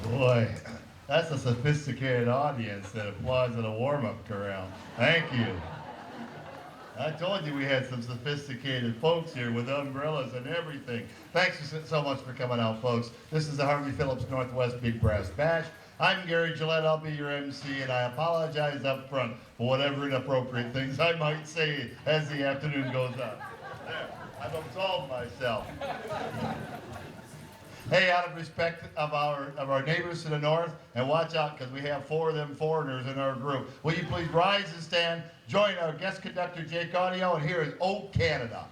Boy, that's a sophisticated audience that applauds at a warm-up corral. Thank you. I told you we had some sophisticated folks here with umbrellas and everything. Thanks so much for coming out, folks. This is the Harvey Phillips Northwest Big Brass Bash. I'm Gary Gillette. I'll be your MC, and I apologize up front for whatever inappropriate things I might say as the afternoon goes on. There, I've absolved myself. Hey, out of respect of our neighbors to the north, and watch out because we have 4 of them foreigners in our group. Will you please rise and stand, join our guest conductor Jake Audio, and here is Oh Canada.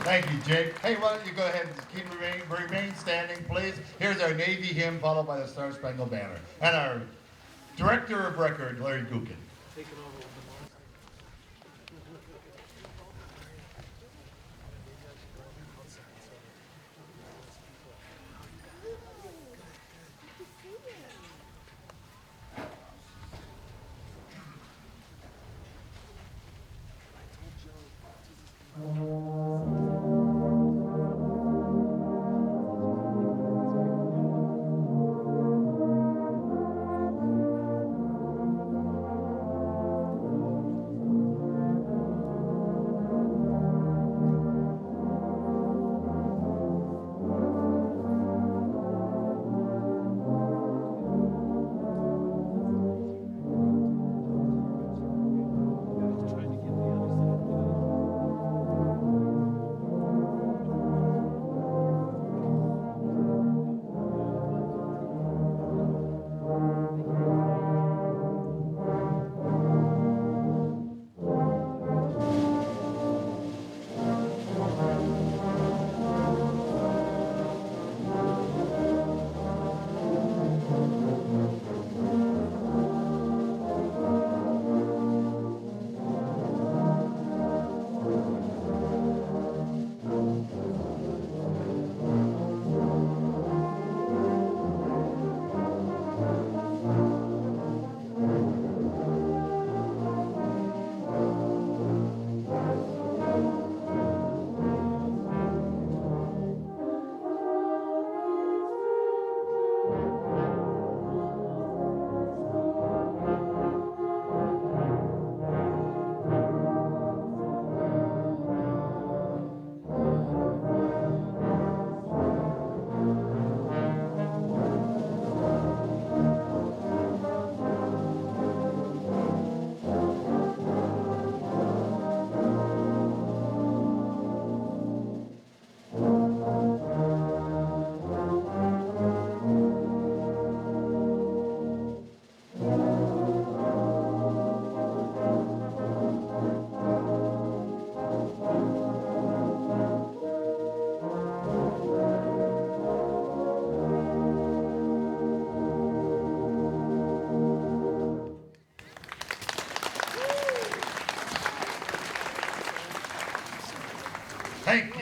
Thank you, Jake. Hey, why don't you go ahead and remain standing, please. Here's our Navy hymn, followed by the Star Spangled Banner. And our director of record, Larry Gookin.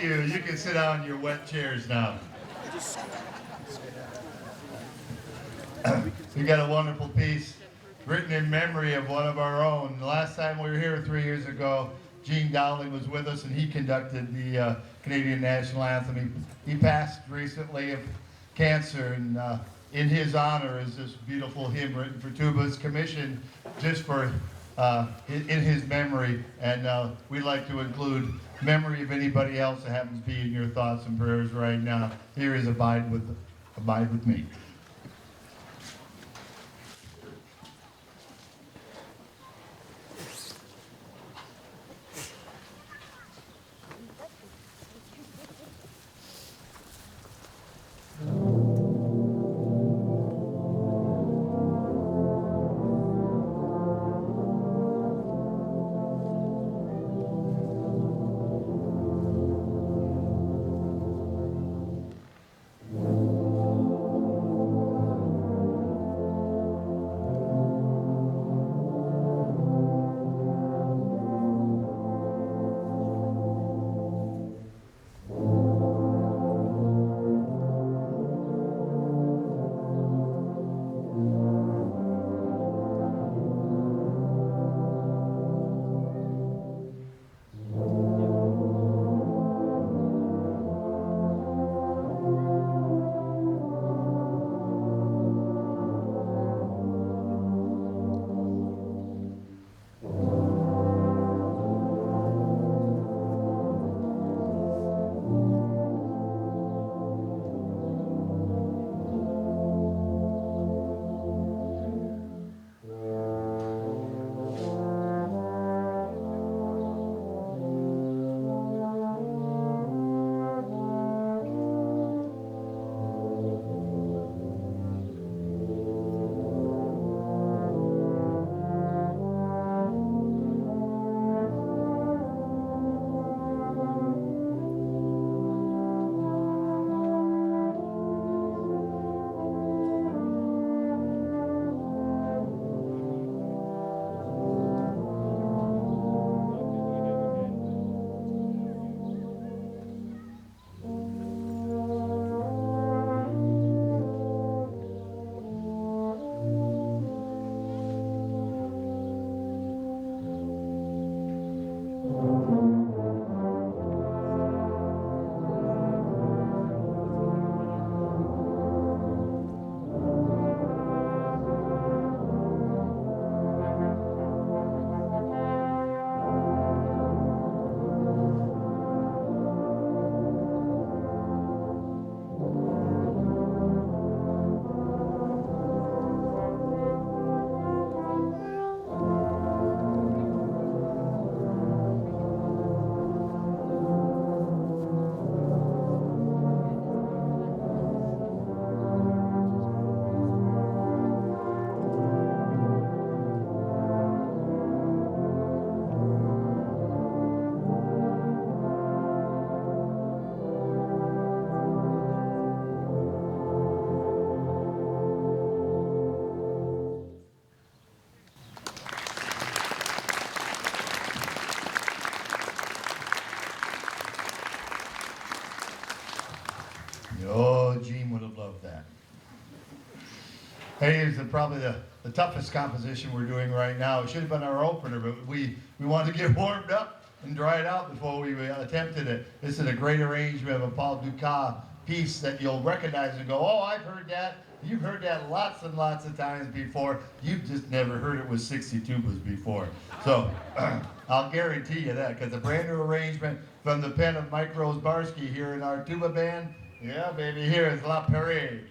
you. You can sit down in your wet chairs now. We got a wonderful piece written in memory of one of our own. The last time we were here 3 years ago, Gene Dowling was with us, and he conducted the Canadian National Anthem. He passed recently of cancer, and in his honor is this beautiful hymn written for tuba. It's commissioned just for in his memory, and we'd like to include memory of anybody else that happens to be in your thoughts and prayers right now. Here is Abide with Me. Oh, Gene would have loved that. Hey, it's probably the toughest composition we're doing right now. It should have been our opener, but we wanted to get warmed up and dried out before we attempted it. This is a great arrangement of a Paul Dukas piece that you'll recognize and go, oh, I've heard that. You've heard that lots and lots of times before. You've just never heard it with 60 tubas before. So I'll guarantee you that, because a brand new arrangement from the pen of Mike Rose-Barsky here in our tuba band. Yeah, baby, here is La Parade.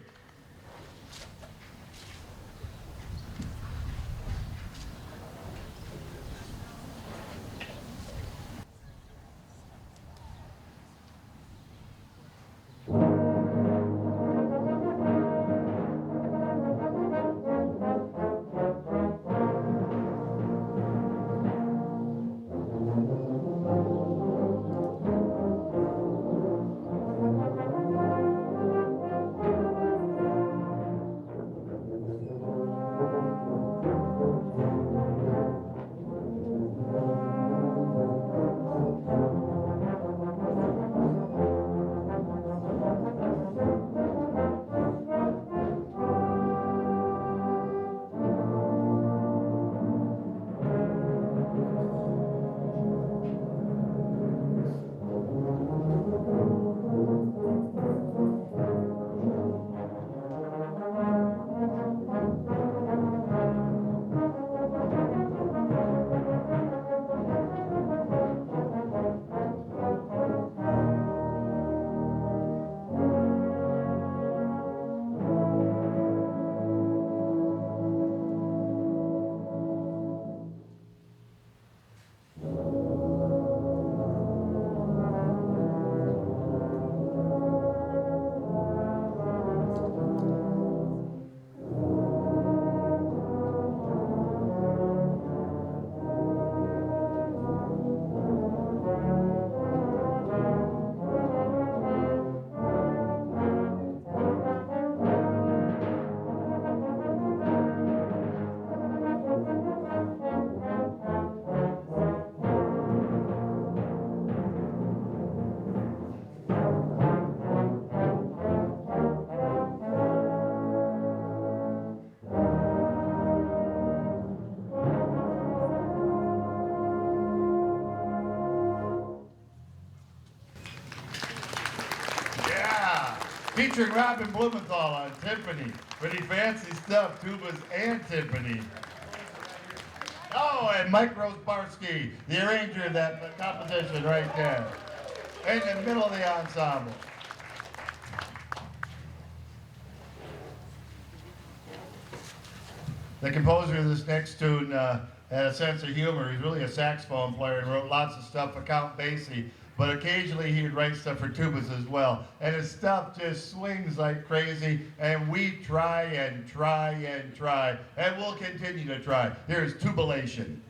Featuring Robin Blumenthal on timpani. Pretty fancy stuff, tubas and timpani. Oh, and Mike Rosbarski, the arranger of that composition right there. In the middle of the ensemble. The composer of this next tune had a sense of humor. He's really a saxophone player and wrote lots of stuff for Count Basie, but occasionally he would write stuff for tubas as well. And his stuff just swings like crazy, and we try and try and try, and we'll continue to try. Here's Tubilation.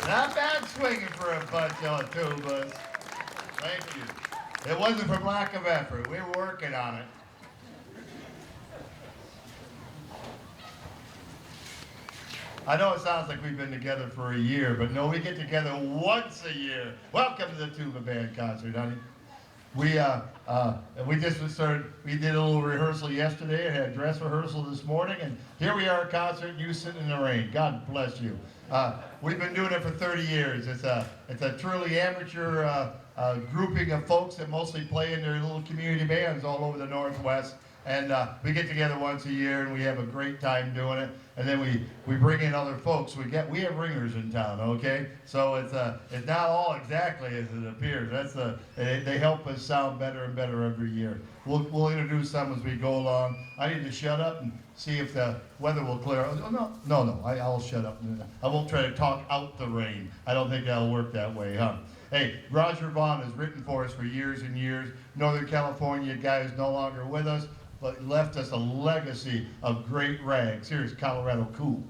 Not bad swinging for a bunch on tubas. Thank you. It wasn't from lack of effort. We were working on it. I know it sounds like we've been together for a year, but no, we get together once a year. Welcome to the tuba band concert, honey. We we just started. We did a little rehearsal yesterday. I had a dress rehearsal this morning, and here we are at concert. You sitting in the rain. God bless you. We've been doing it for 30 years. It's a truly amateur grouping of folks that mostly play in their little community bands all over the Northwest. And we get together once a year, and we have a great time doing it. And then we bring in other folks. We have ringers in town, okay? So it's not all exactly as it appears. They help us sound better and better every year. We'll introduce some as we go along. I need to shut up and see if the weather will clear. Oh, no. I'll shut up. I won't try to talk out the rain. I don't think that'll work that way, huh? Hey, Roger Vaughn has written for us for years and years. Northern California guy is no longer with us, but left us a legacy of great rags. Here's Colorado Cool.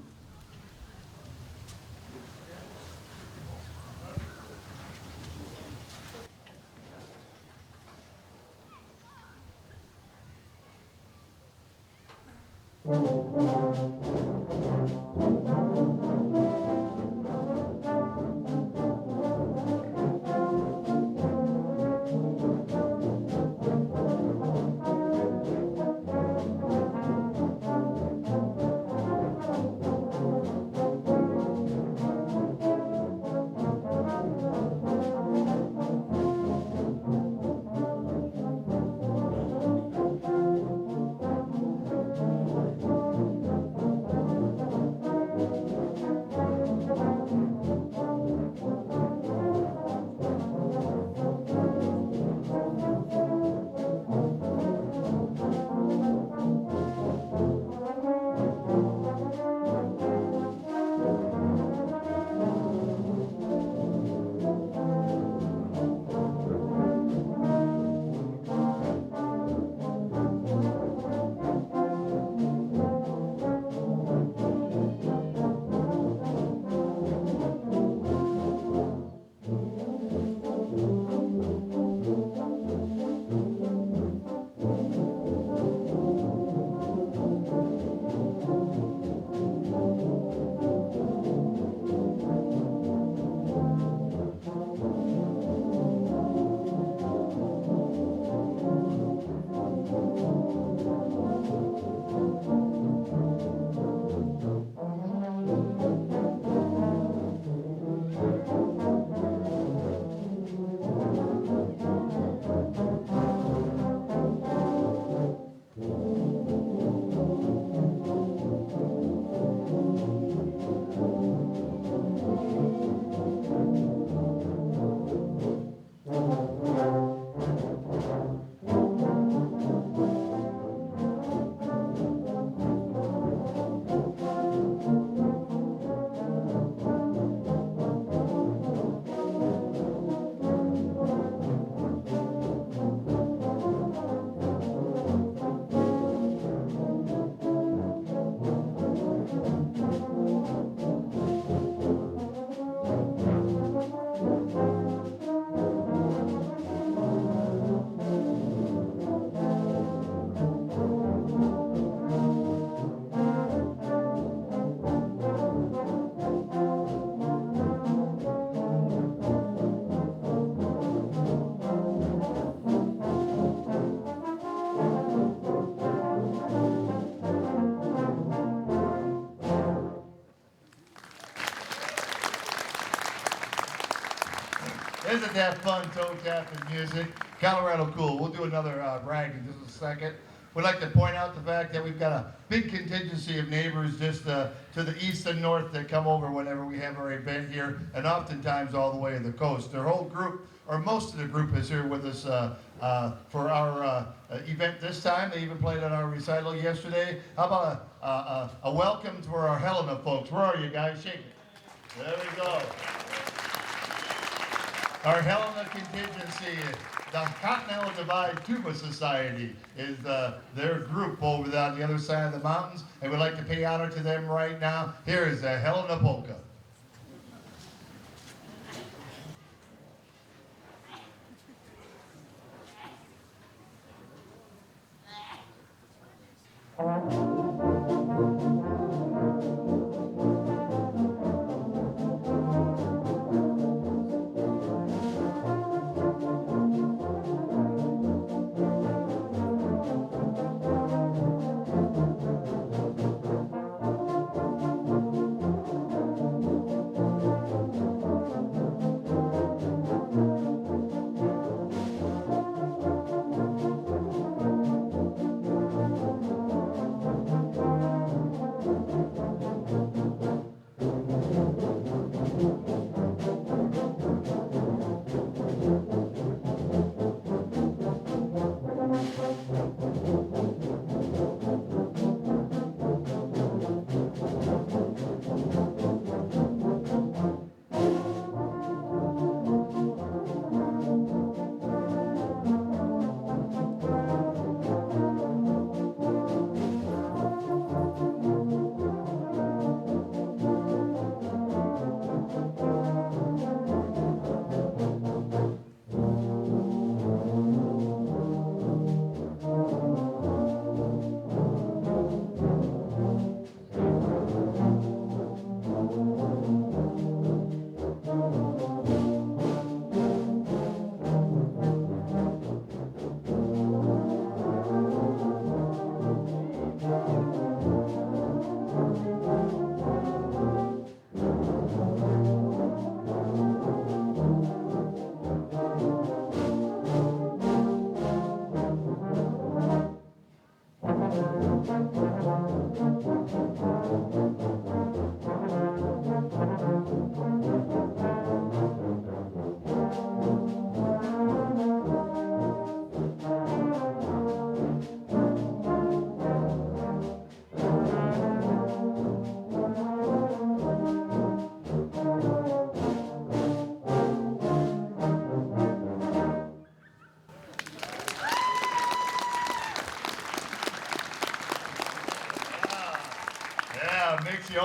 Isn't that fun, toe tapping music? Colorado Cool. We'll do another brag in just a second. We'd like to point out the fact that we've got a big contingency of neighbors just to the east and north that come over whenever we have our event here, and oftentimes all the way to the coast. Their whole group, or most of the group, is here with us for our event this time. They even played at our recital yesterday. How about a welcome to our Helena folks? Where are you guys? Shake it. There we go. Our Helena contingency, the Continental Divide Tuba Society, is their group over on the other side of the mountains, and we'd like to pay honor to them right now. Here is the Helena Polka.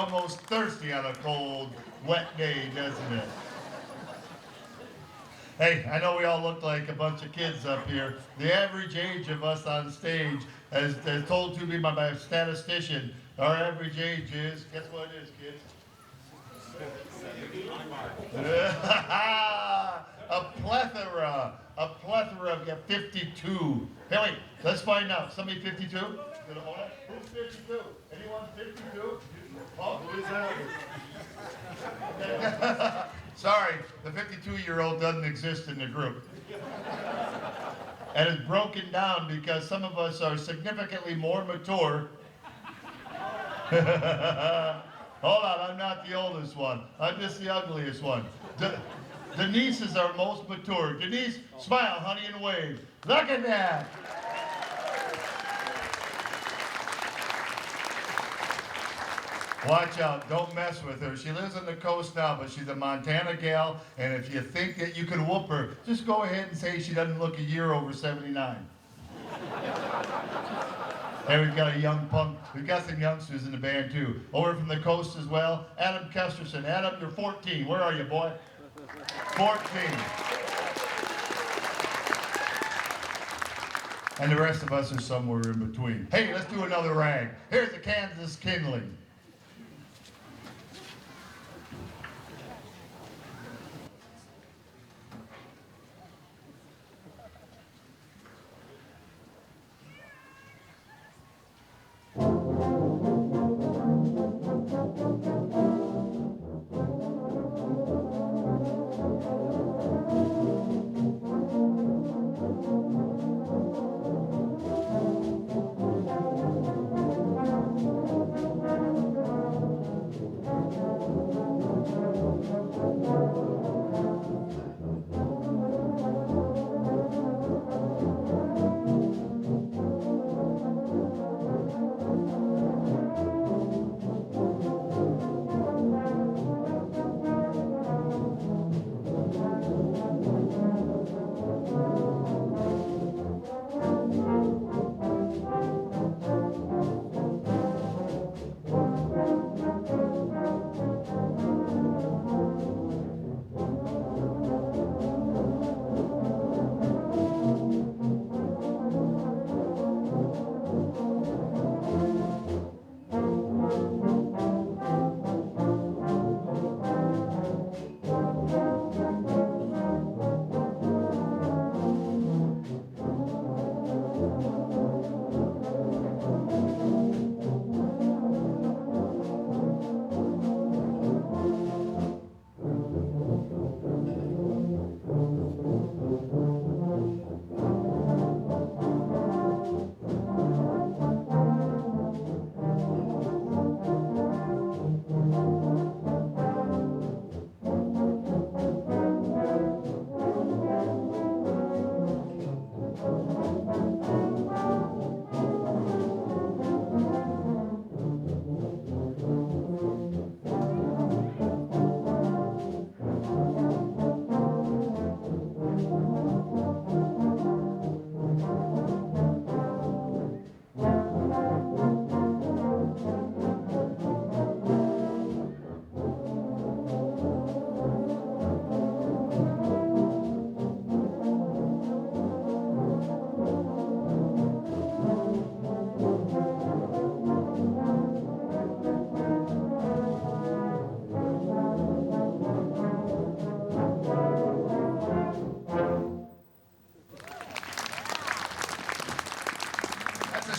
almost thirsty on a cold, wet day, doesn't it? Hey, I know we all look like a bunch of kids up here. The average age of us on stage, as told to me by my statistician, our average age is, guess what it is, kids? A plethora of 52. Hey, wait, let's find out. Somebody 52? Who's 52? Anyone 52? Oh, who is that? Sorry, the 52-year-old doesn't exist in the group. And it's broken down because some of us are significantly more mature. Hold on, I'm not the oldest one. I'm just the ugliest one. Denise is our most mature. Denise, smile, honey, and wave. Look at that. Watch out, don't mess with her. She lives on the coast now, but she's a Montana gal, and if you think that you can whoop her, just go ahead and say she doesn't look a year over 79. And we've got a young punk. We've got some youngsters in the band too. Over from the coast as well, Adam Kesterson. Adam, you're 14. Where are you, boy? 14. And the rest of us are somewhere in between. Hey, let's do another rag. Here's the Kansas Kindling.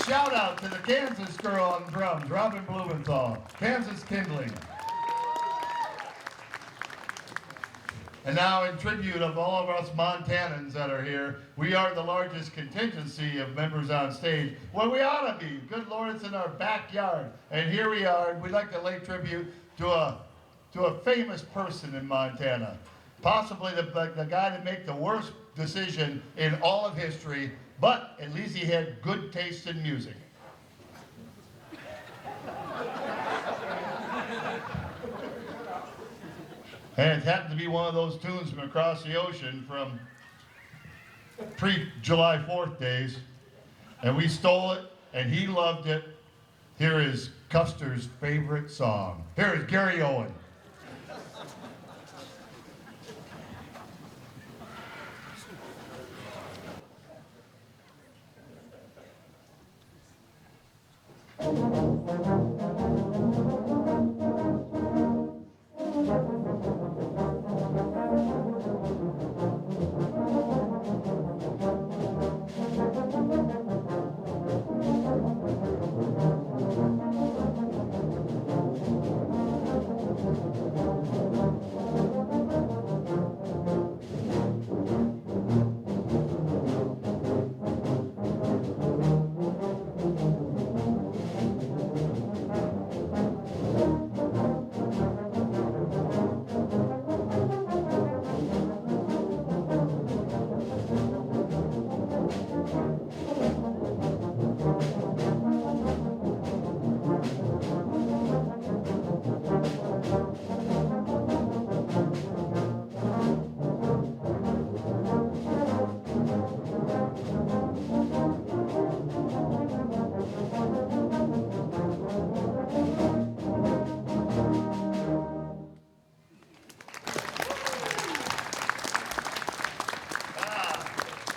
Shout out to the Kansas girl on drums, Robin Blumenthal, Kansas Kindling. And now in tribute of all of us Montanans that are here, we are the largest contingency of members on stage. Well, we ought to be. Good Lord, it's in our backyard. And here we are, and we'd like to lay tribute to a famous person in Montana. Possibly the guy that made the worst decision in all of history, but at least he had good taste in music. And it happened to be one of those tunes from across the ocean from pre-July 4th days. And we stole it, and he loved it. Here is Custer's favorite song. Here is Gary Owen.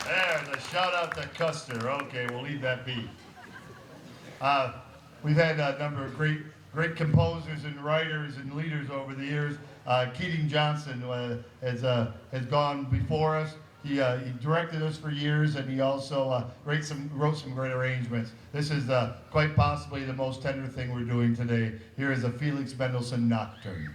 There's a shout out to Custer. Okay, we'll leave that be. We've had a number of great composers and writers and leaders over the years. Keating Johnson has gone before us. He directed us for years, and he also wrote some great arrangements. This is quite possibly the most tender thing we're doing today. Here is a Felix Mendelssohn Nocturne.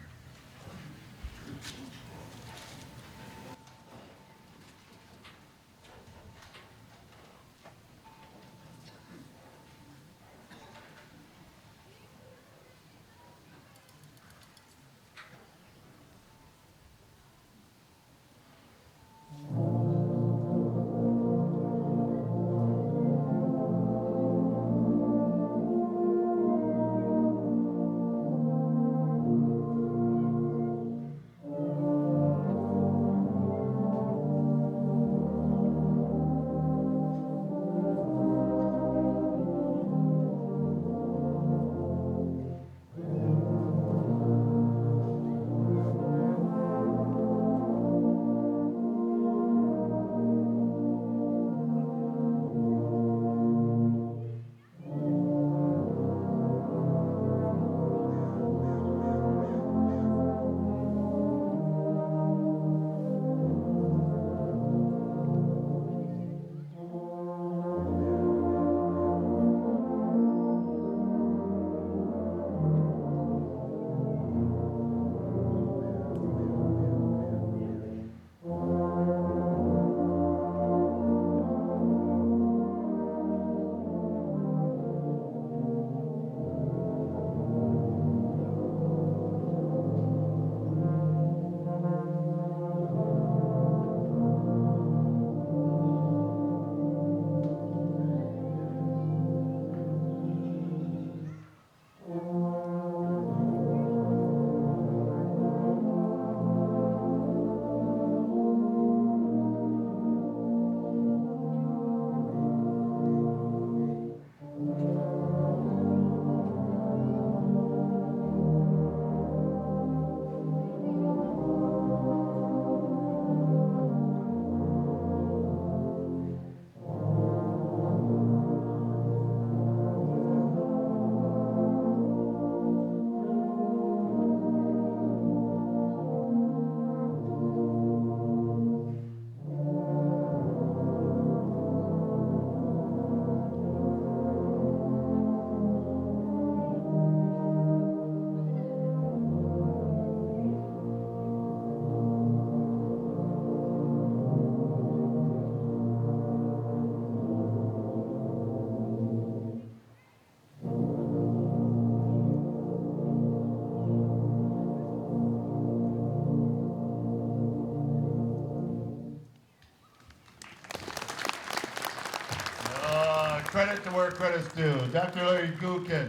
Credit to where credit's due. Dr. Larry Gukin,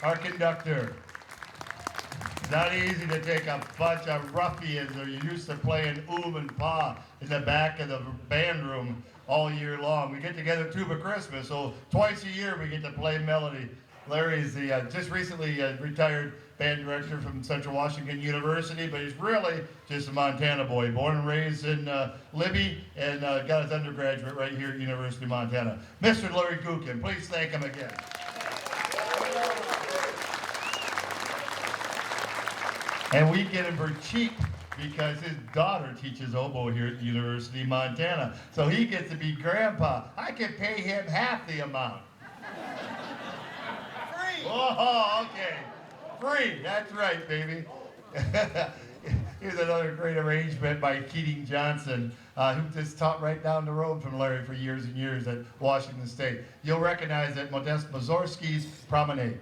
our conductor. It's not easy to take a bunch of ruffians who are used to playing oom and pa in the back of the band room all year long. We get together tuba Christmas, so twice a year we get to play melody. Larry's the just recently retired band director from Central Washington University, but he's really just a Montana boy, born and raised in Libby, and got his undergraduate right here at University of Montana. Mr. Larry Kukin, please thank him again. And we get him for cheap because his daughter teaches oboe here at the University of Montana. So he gets to be grandpa. I can pay him half the amount. Free! Oh, okay. Free, that's right, baby. Here's another great arrangement by Keating Johnson, who just taught right down the road from Larry for years and years at Washington State. You'll recognize it, Modest Mussorgsky's Promenade.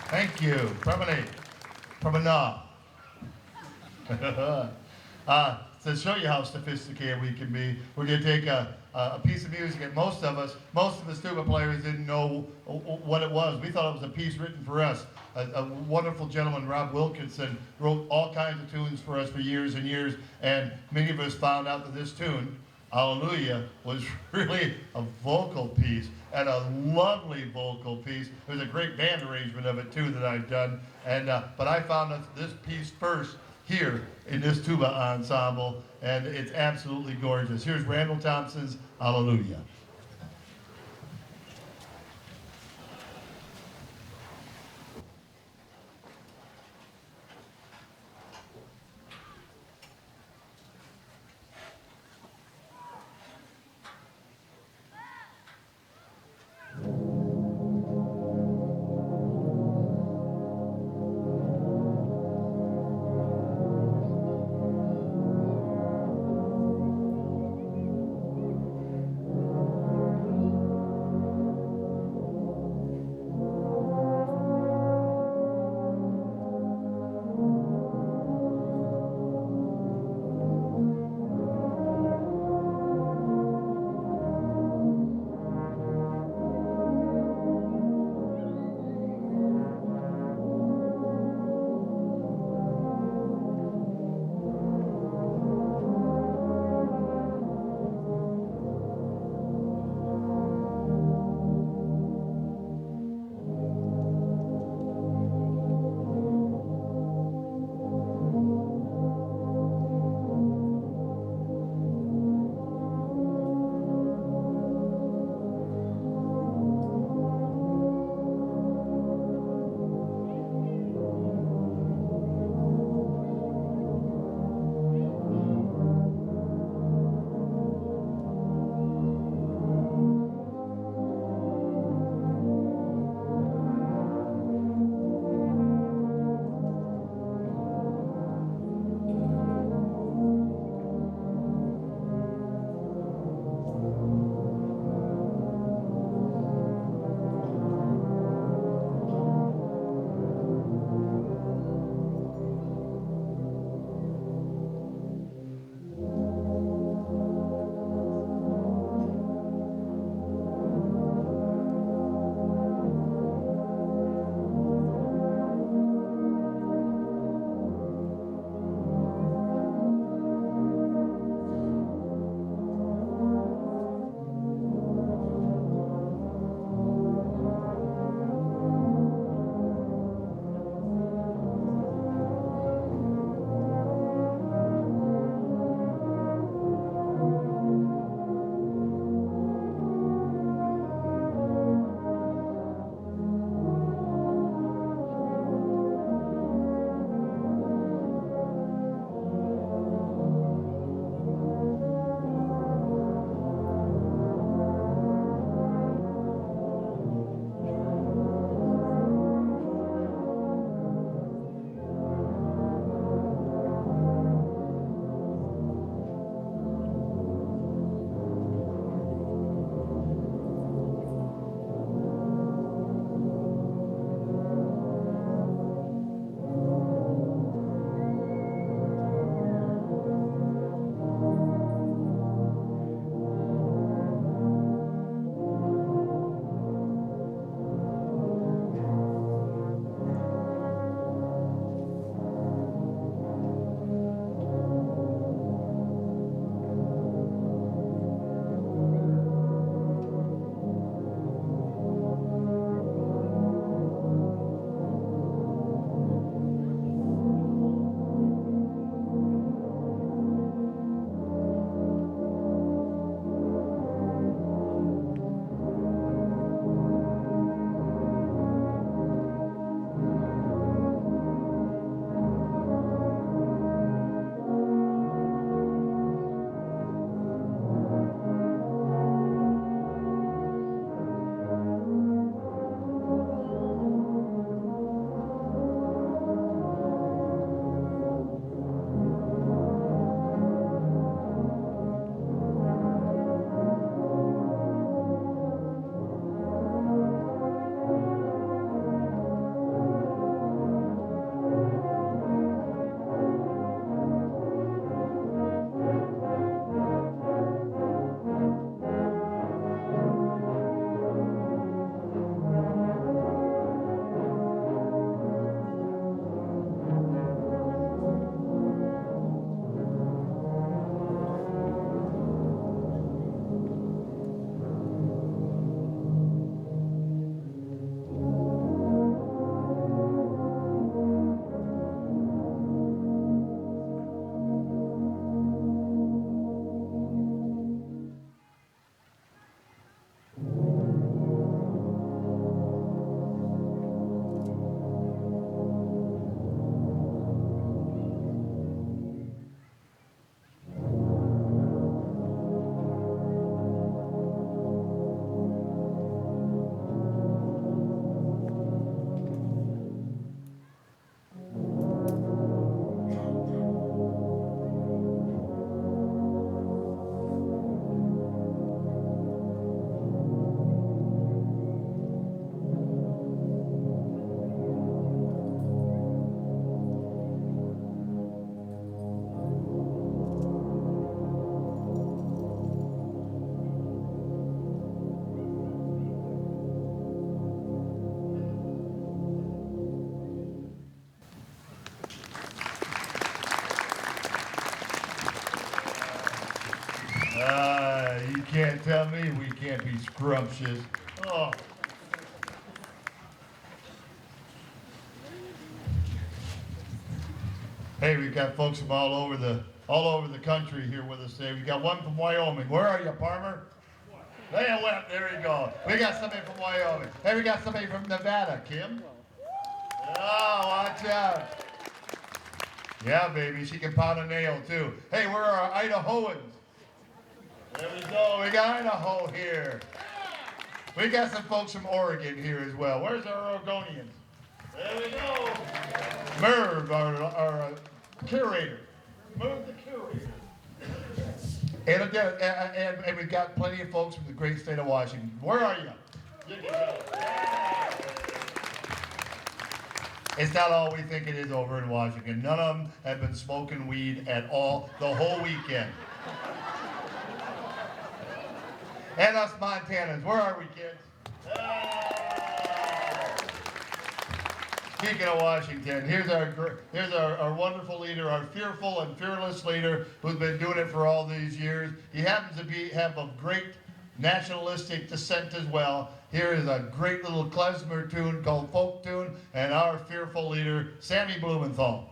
Thank you. Promenade. Promenade. To show you how sophisticated we can be, we're going to take a piece of music that most of us tuba players didn't know what it was. We thought it was a piece written for us. A wonderful gentleman, Rob Wilkinson, wrote all kinds of tunes for us for years and years, and many of us found out that this tune, Hallelujah, was really a vocal piece, and a lovely vocal piece. There's a great band arrangement of it too that I've done, and but I found this piece first here in this tuba ensemble, and it's absolutely gorgeous. Here's Randall Thompson's Hallelujah. You can't tell me we can't be scrumptious. Oh. Hey, we've got folks from all over the country here with us today. We got one from Wyoming. Where are you, Palmer? There you go. We got somebody from Wyoming. Hey, we got somebody from Nevada. Kim? Oh, watch out. Yeah, baby, she can pound a nail too. Hey, where are our Idahoans? There we go. We got Idaho here. We got some folks from Oregon here as well. Where's our Oregonians? There we go. Merv, our curator. Merv the curator. And we've got plenty of folks from the great state of Washington. Where are you? You can go. It's not all we think it is over in Washington. None of them have been smoking weed at all the whole weekend. And us Montanans, where are we, kids? Speaking of Washington, here's our wonderful leader, our fearful and fearless leader who's been doing it for all these years. He happens to have a great nationalistic descent as well. Here is a great little klezmer tune called Folk Tune, and our fearful leader, Sammy Blumenthal.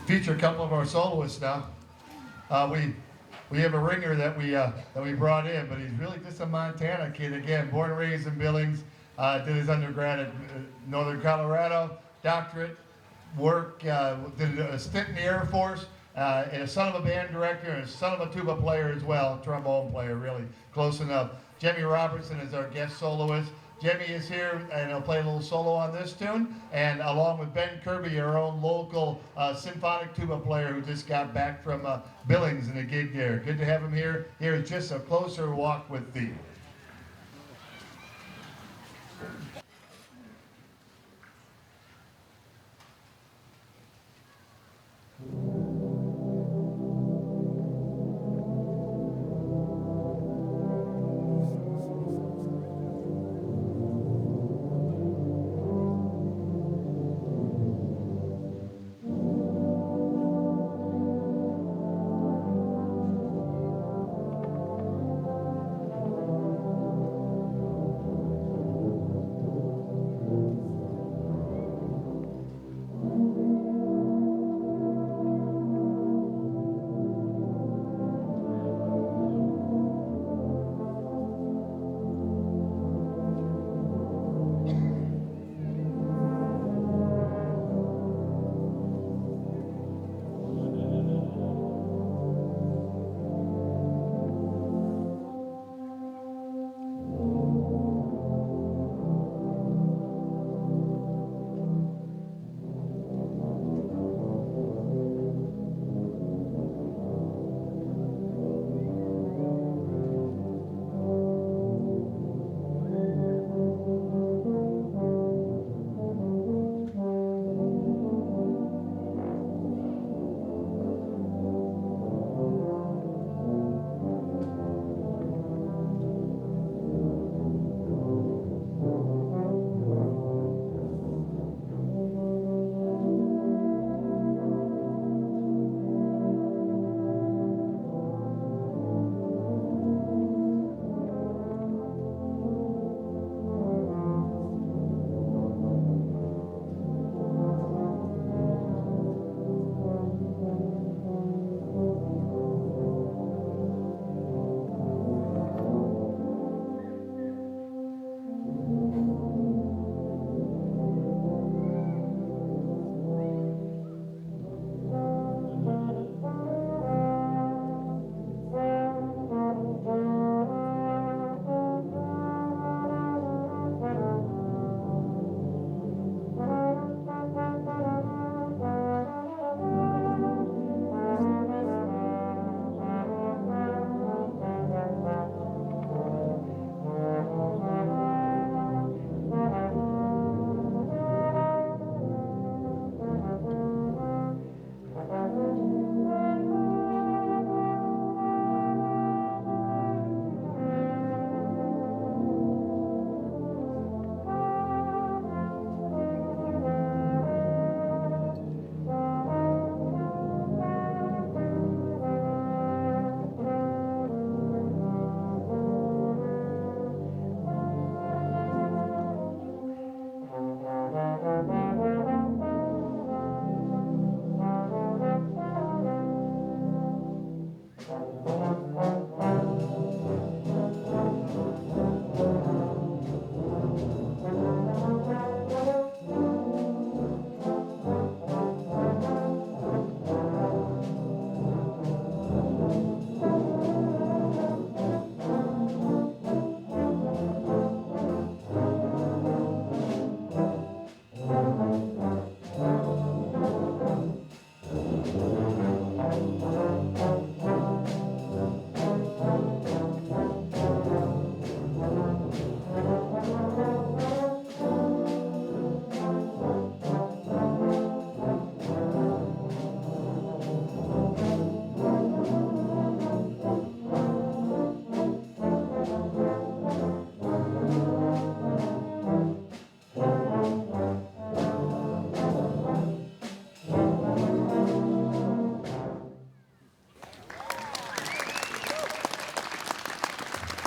feature a couple of our soloists now. We have a ringer that we brought in, but he's really just a Montana kid. Again, born and raised in Billings, did his undergrad at Northern Colorado, doctorate, work, did a stint in the Air Force, and a son of a band director and a son of a tuba player as well, trombone player, really close enough. Jemmy Robertson is our guest soloist. Jemmy is here and he'll play a little solo on this tune, and along with Ben Kirby, our own local symphonic tuba player who just got back from Billings and a gig there. Good to have him here. Here is Just a Closer Walk with Thee.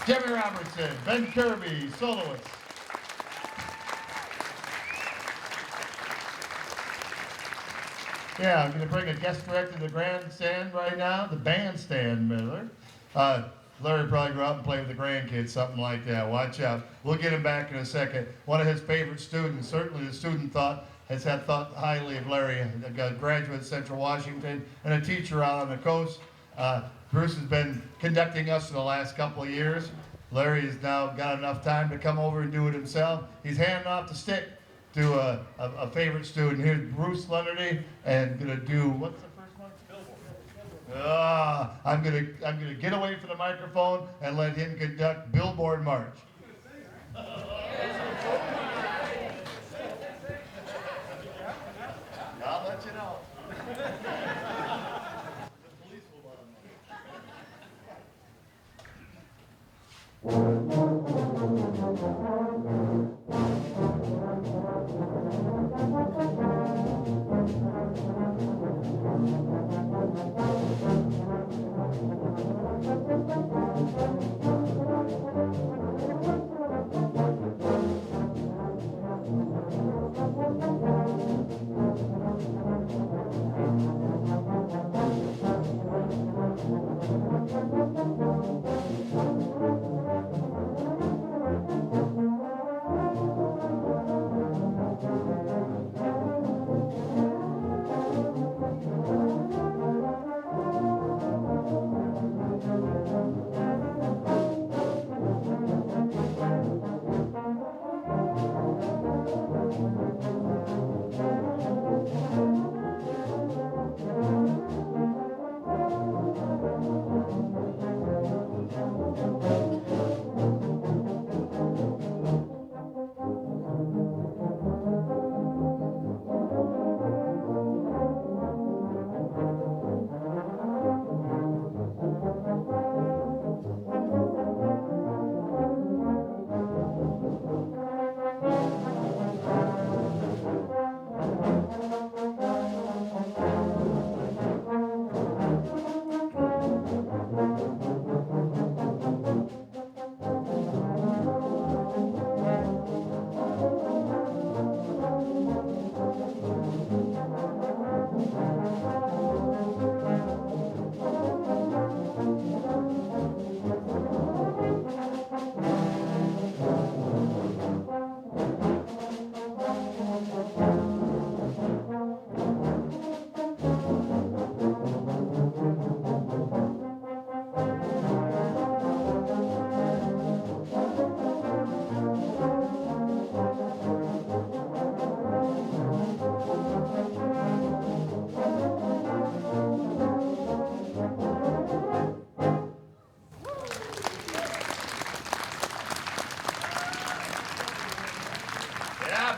Jemmy Robertson, Ben Kirby, soloist. Yeah, I'm going to bring a guest director to the grandstand right now, the bandstand, Miller. Larry probably go out and play with the grandkids, something like that. Watch out. We'll get him back in a second. One of his favorite students, certainly the student has had thought highly of Larry, a graduate at Central Washington and a teacher out on the coast. Bruce has been conducting us for the last couple of years. Larry has now got enough time to come over and do it himself. He's handing off the stick to a favorite student. Here's Bruce Leonardy, and gonna do, what's the first one? I'm gonna get away from the microphone and let him conduct Billboard March. I'll let you know. The police will let him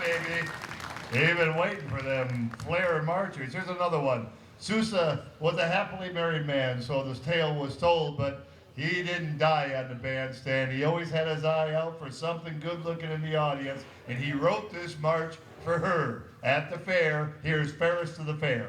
baby. They've been waiting for them Flair marchers. Here's another one. Sousa was a happily married man, so this tale was told, but he didn't die on the bandstand. He always had his eye out for something good looking in the audience, and he wrote this march for her. At the fair, here's Fairest to the Fair.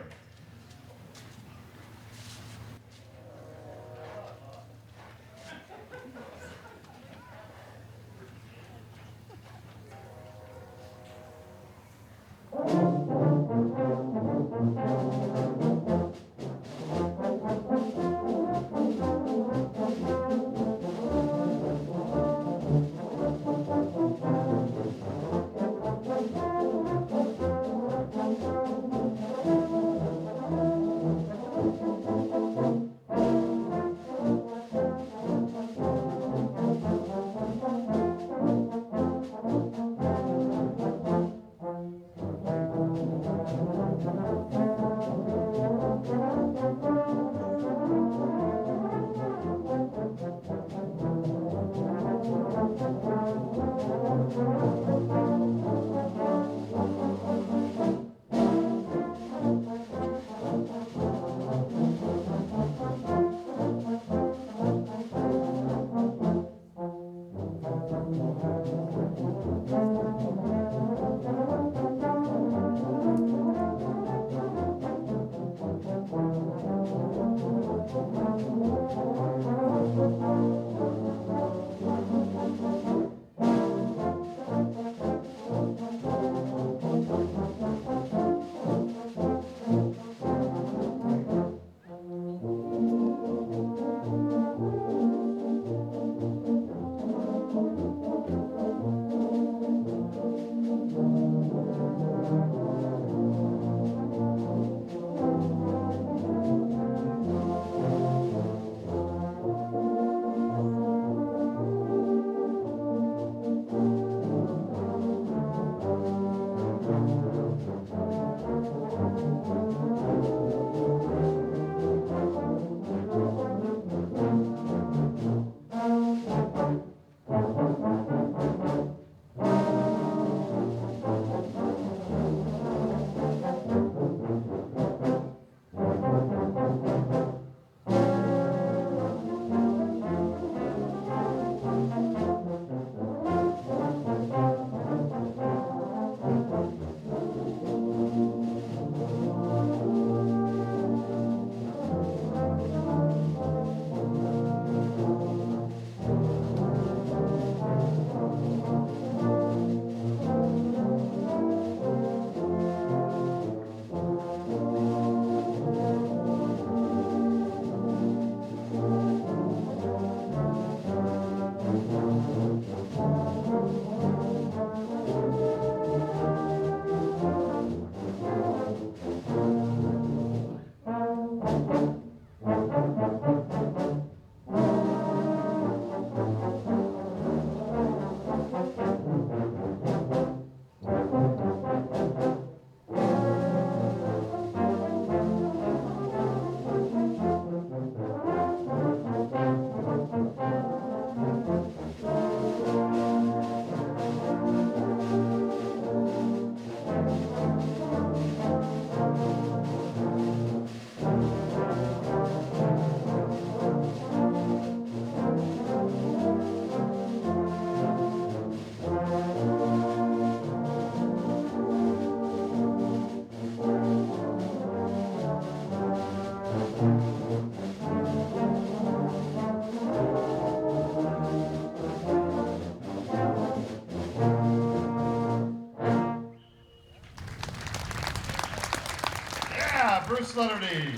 Bruce Leonardy,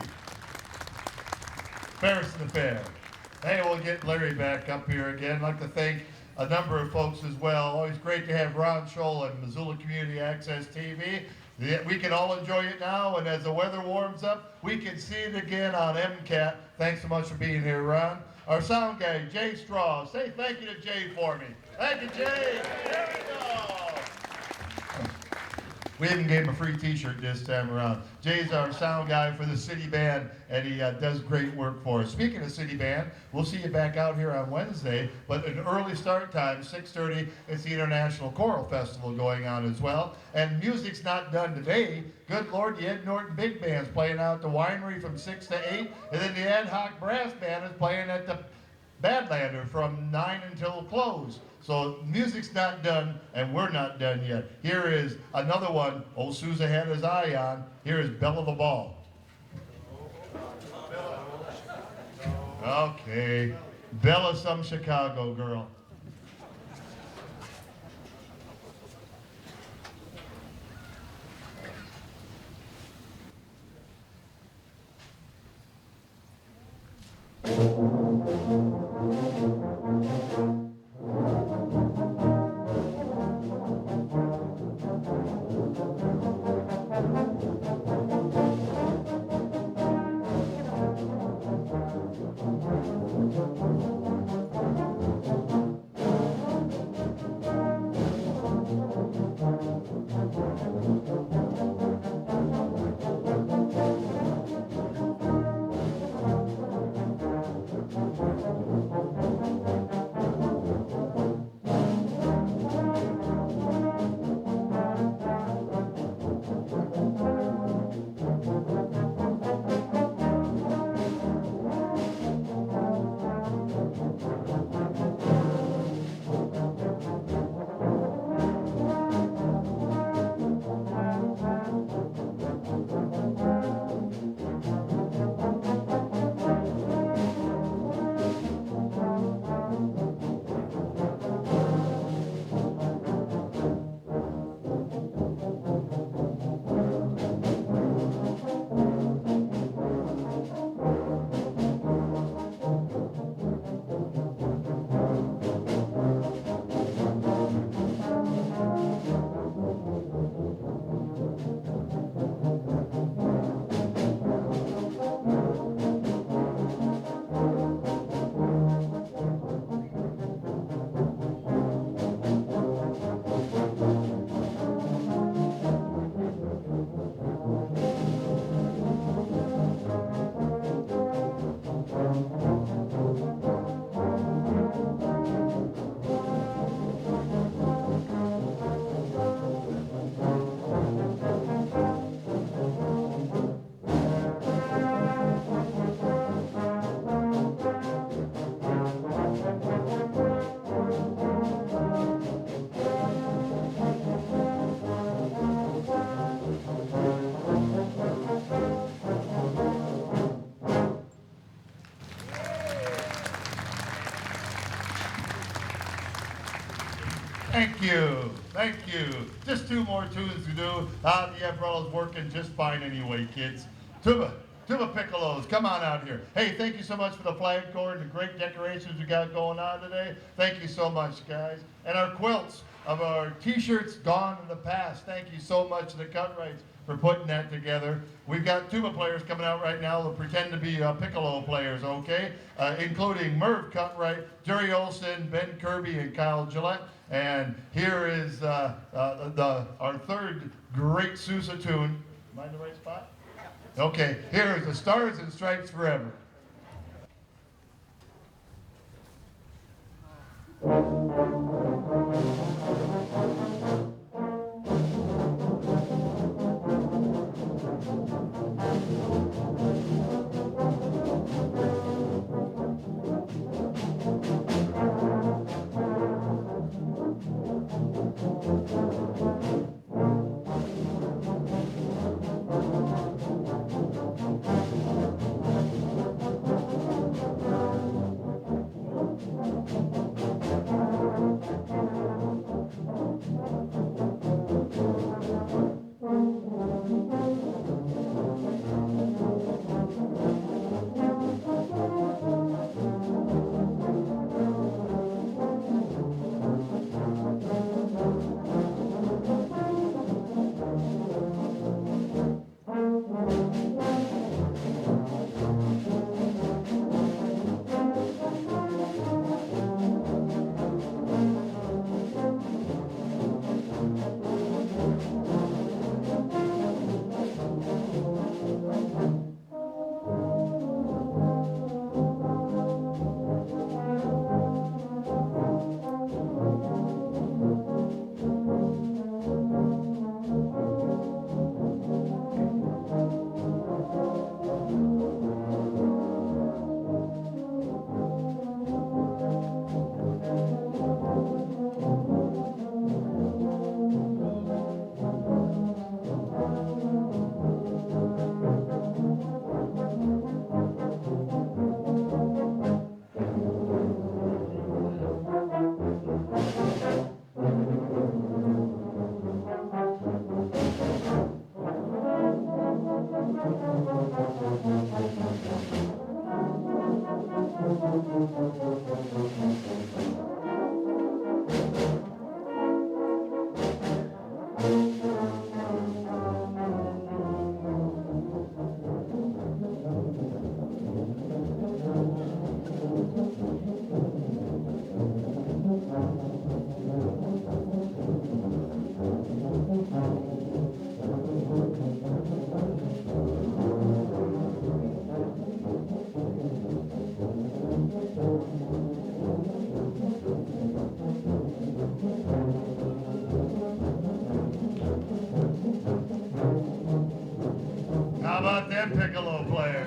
Ferris and the Fair. Hey, we'll get Larry back up here again. I'd like to thank a number of folks as well. Always great to have Ron Scholl and Missoula Community Access TV. We can all enjoy it now, and as the weather warms up, we can see it again on MCAT. Thanks so much for being here, Ron. Our sound guy, Jay Straw. Say thank you to Jay for me. Thank you, Jay. There we go. We even gave him a free t-shirt this time around. Jay's our sound guy for the city band, and he does great work for us. Speaking of city band, we'll see you back out here on Wednesday, but an early start time, 6:30, it's the International Choral Festival going on as well. And music's not done today. Good Lord, the Ed Norton Big Band's playing out at the winery from 6 to 8, and then the Ad Hoc Brass Band is playing at the Badlander from 9 until close. So music's not done, and we're not done yet. Here is another one old Sousa had his eye on. Here is Belle of the Ball. Okay. Bella some Chicago girl. Thank you. Thank you. Just two more tunes to do. The umbrella's working just fine anyway, kids. Tuba piccolos, come on out here. Hey, thank you so much for the flag cord and the great decorations we got going on today. Thank you so much, guys. And our quilts of our t-shirts gone in the past. Thank you so much to the Cut Rights for putting that together. We've got tuba players coming out right now that pretend to be piccolo players, okay? Including Merv Cutright, Jerry Olson, Ben Kirby, and Kyle Gillette. And here is our third great Sousa tune. Am I in the right spot? Okay, here is the Stars and Stripes Forever. How about them piccolo players?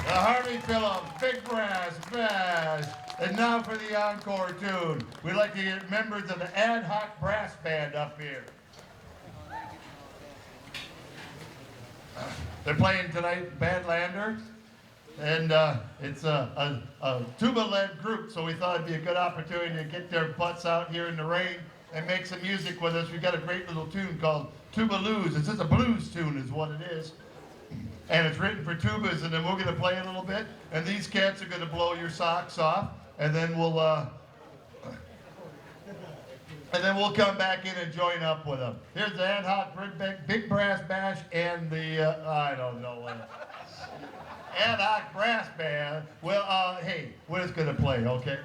The Harvey Phillips Big Brass Bash. And now for the encore tune. We'd like to get members of the Ad Hoc Brass Band up here. They're playing tonight, Badlander. And it's a tuba-led group, so we thought it'd be a good opportunity to get their butts out here in the rain and make some music with us. We got a great little tune called Tuba-Loos. It's just a blues tune is what it is. And it's written for tubas, and then we're going to play a little bit, and these cats are going to blow your socks off, and then we'll come back in and join up with them. Here's the Ad Hoc Big Brass Bash and the I don't know what. Ad Hoc Brass Band. Well, hey, we're just going to play, okay?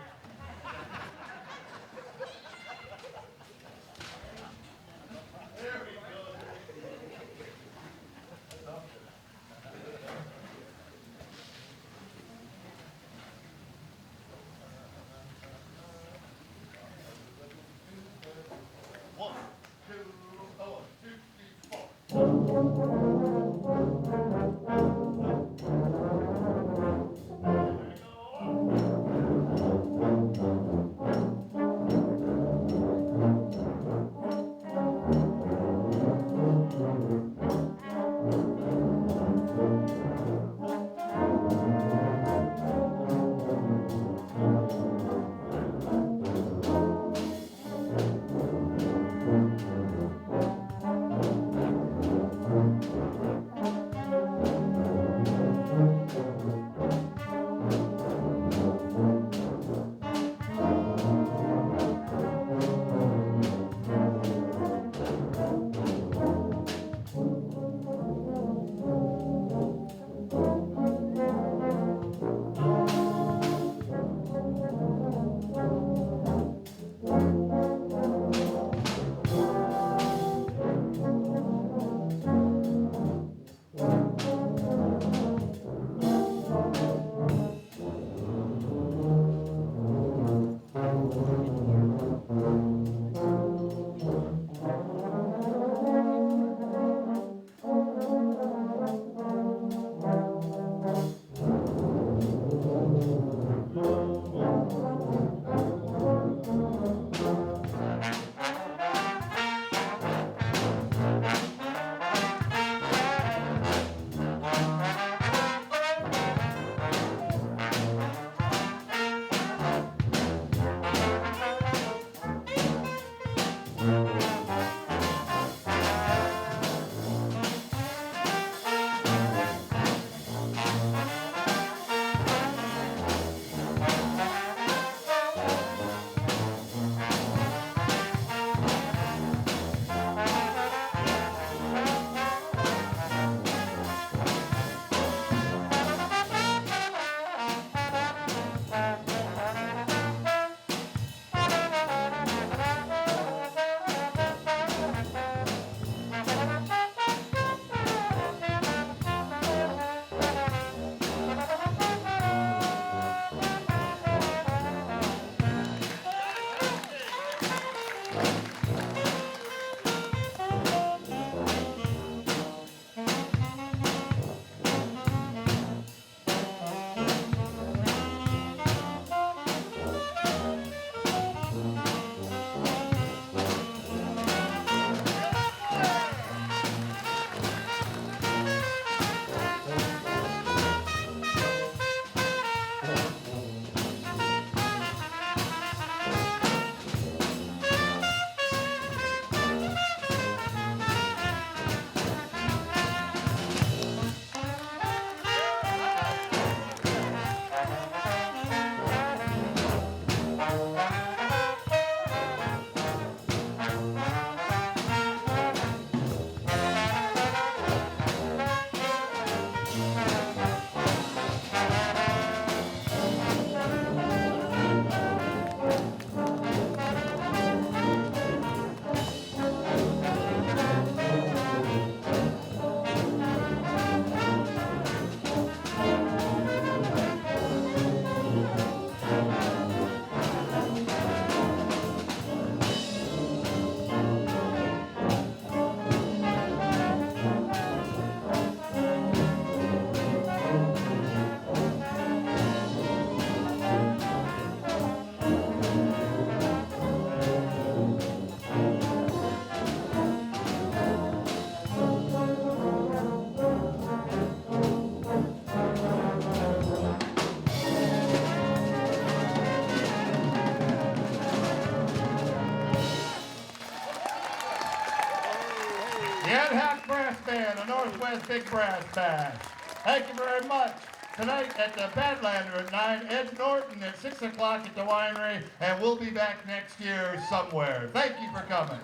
Band, the Northwest Big Brass Band. Thank you very much. Tonight at the Badlander at 9, Ed Norton at 6 o'clock at the winery, and we'll be back next year somewhere. Thank you for coming.